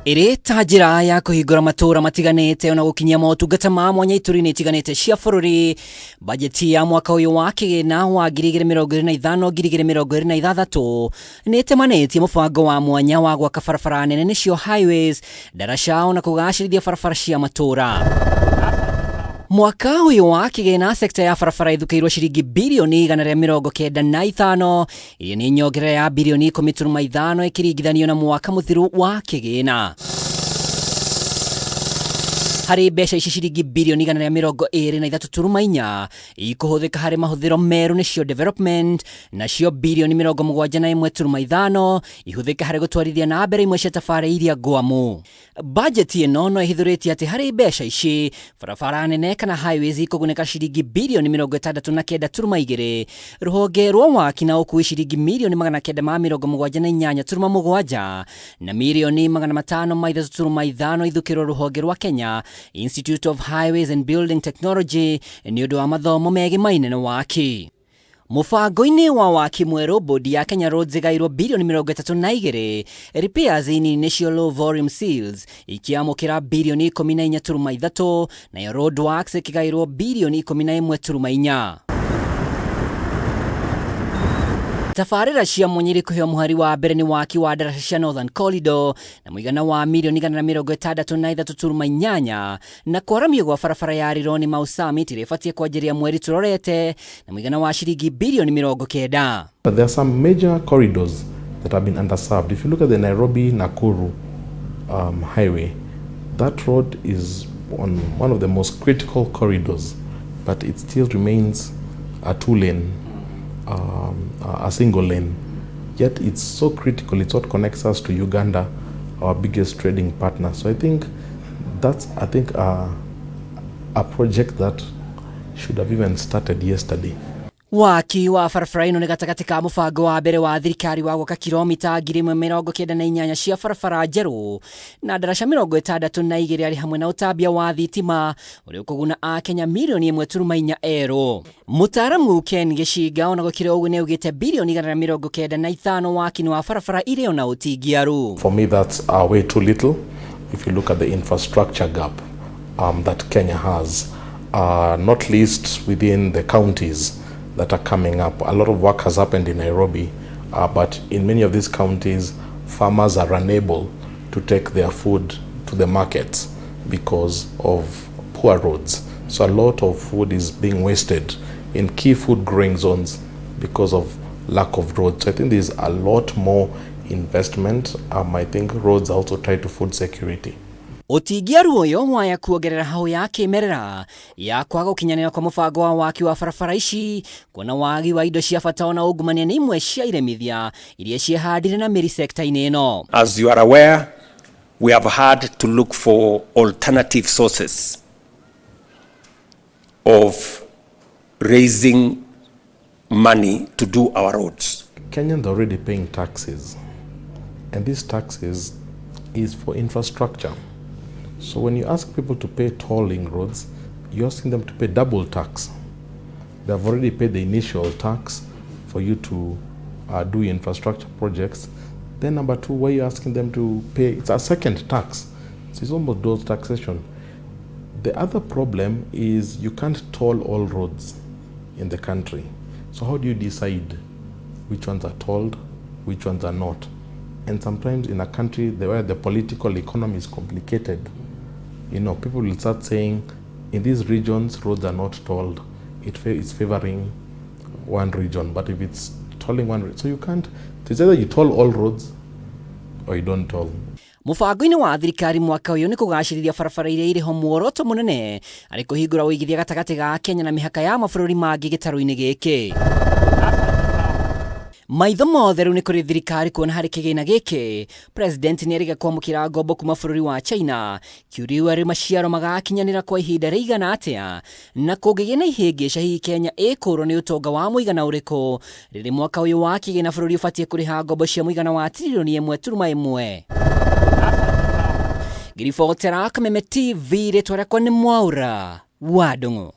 Iri ta njira ya kuhingura matura matiganite ona gukinyia motungata ma mwanya ituri-ini itiganite cia bururi. Bajeti ya mwaka uyu wa kigina wa 2025-2026 ni itemanĩtie mũbango wa mwanya wa gwaka barabara nene nicio highways, daraca ona kugacĩrithia barabara cia matura. Mwaka uyu wa kigina sekta ya barabara ithukĩirwo ciringi birioni 195, ĩrĩa nĩ nyongerera ya birioni 10.5 ĩkĩringithanio na mwaka mũthiru wa kigina. Harĩ mbeca ici ciringi birioni 123.4 ikũhũthĩka harĩ mahũthĩro meru nĩcio development, nacio birioni 71.5 ihũthĩka harĩ gũtwarithia na mbere imwe cia tabarĩra iria ngwamu. Bajeti ĩno no ĩhithũrĩtie atĩ harĩ mbeca ici barabara nene kana highways ikũgunĩka ciringi birioni 69.2, rũhonge rwa waki na ũkuui ciringi mirioni 978.7 na mirioni 503.5 ithukĩrwo rũhonge rwa Kenya Institute of Highways and Building Technology nĩ ũndũ wa mathomo megiĩ maine na waki. Mũbango-inĩ wa waki mwerũ, bodi ya Kenya Roads ĩgaĩirwo birioni 32, repairs nini nĩcio low volume seals ikiamũkĩra birioni 14.3, nayo road works ĩkĩgaĩirwo birioni 11.4. Tabarĩra cia mwanya kũheo mũhari wa mbere nĩ waki wa daraca cia Northern Corridor na mũigana wa mirioni 163.8, na kwaramio gwa barabara ya Rironi Mau Summit ĩrĩbatie kwanjĩrĩria mweri tũrorete na mũigana wa ciringi birioni 90. But there are some major corridors that have been underserved. If you look at the Nairobi-Nakuru highway, that road is on one of the most critical corridors, but it still remains a two-lane, a single lane. Yet it's so critical. It's what connects us to Uganda, our biggest trading partner. So I think that's a project that should have even started yesterday. Waki wa barabara ĩno nĩ gatagatĩ ka mũbango wa mbere wa thirikari wa gwaka kilomita 198 cia barabara njerũ na daraca 62 arĩ hamwe na ũtambia wa thitima ũrĩa ũkũguna Akenya mirioni 1.4 erũ. Mũtaaramu Ken Gĩcinga ona gũkĩrĩ ũguo nĩ augĩte birioni 195 waki wa barabara irĩ ona ũtingiaru. For me, that's way too little if you look at the infrastructure gap that Kenya has, not least within the counties that are coming up. A lot of work has happened in Nairobi, but in many of these counties, farmers are unable to take their food to the markets because of poor roads. So a lot of food is being wasted in key food growing zones because of lack of roads. So I think there's a lot more investment. I think roads also tie to food security. Ũtingiaru ũyũ waya kuongerera hau ya kĩmerera ya kwaga gũkinyanĩra kwa mũbango wa waki wa barabara ici, kuona wagi wa indo cia bata ona ungumania nĩ imwe cia iremithia iria ciehandire na mĩri sekta-inĩ ĩno. As you are aware, we have had to look for alternative sources of raising money to do our roads. Kenyans are already paying taxes, and these taxes is for infrastructure. So when you ask people to pay tolling roads, you're asking them to pay double tax. They've already paid the initial tax for you to do infrastructure projects. Then number two, why are you asking them to pay? It's a second tax. So it's almost dual taxation. The other problem is you can't toll all roads in the country. So how do you decide which ones are tolled, which ones are not? And sometimes in a country where the political economy is complicated, people will start saying, in these regions, roads are not tolled. It's favoring one region, but if it's tolling one region, so you can't, it's either you toll all roads or you don't toll. Mũbango-inĩ wa thirikari mwaka ũyũ nĩ kũgacĩrithia barabara iria irĩ ho muoroto mũnene arĩ kũhingũra ũigithia gatagatĩ ga Kenya na mĩhaka ya mabũrũri mangĩ gĩtarũ-inĩ gĩkĩ. Maitho mothe rĩu nĩ kũrĩ thirikari kuona harĩ kĩgĩna gĩkĩ president nĩ erĩga kwamũkĩra ngombo kuma bũrũri wa China kiũriu arĩ maciaro magakinyanĩra kwa ihinda rĩigana atĩa, na kũngĩgĩa na ihĩngĩca hihi Kenya ĩkũrwo nĩ ũtonga wa mũigana ũrĩkũ rĩrĩ mwaka ũyũ wa kĩgĩna bũrũri ũbatiĩ kũrĩha ngombo cia mũigana wa tiririoni 1.1. Ngiribotera Kameme TV rĩtwa rĩakwa nĩ Mwaura wa Ndũng'ũ.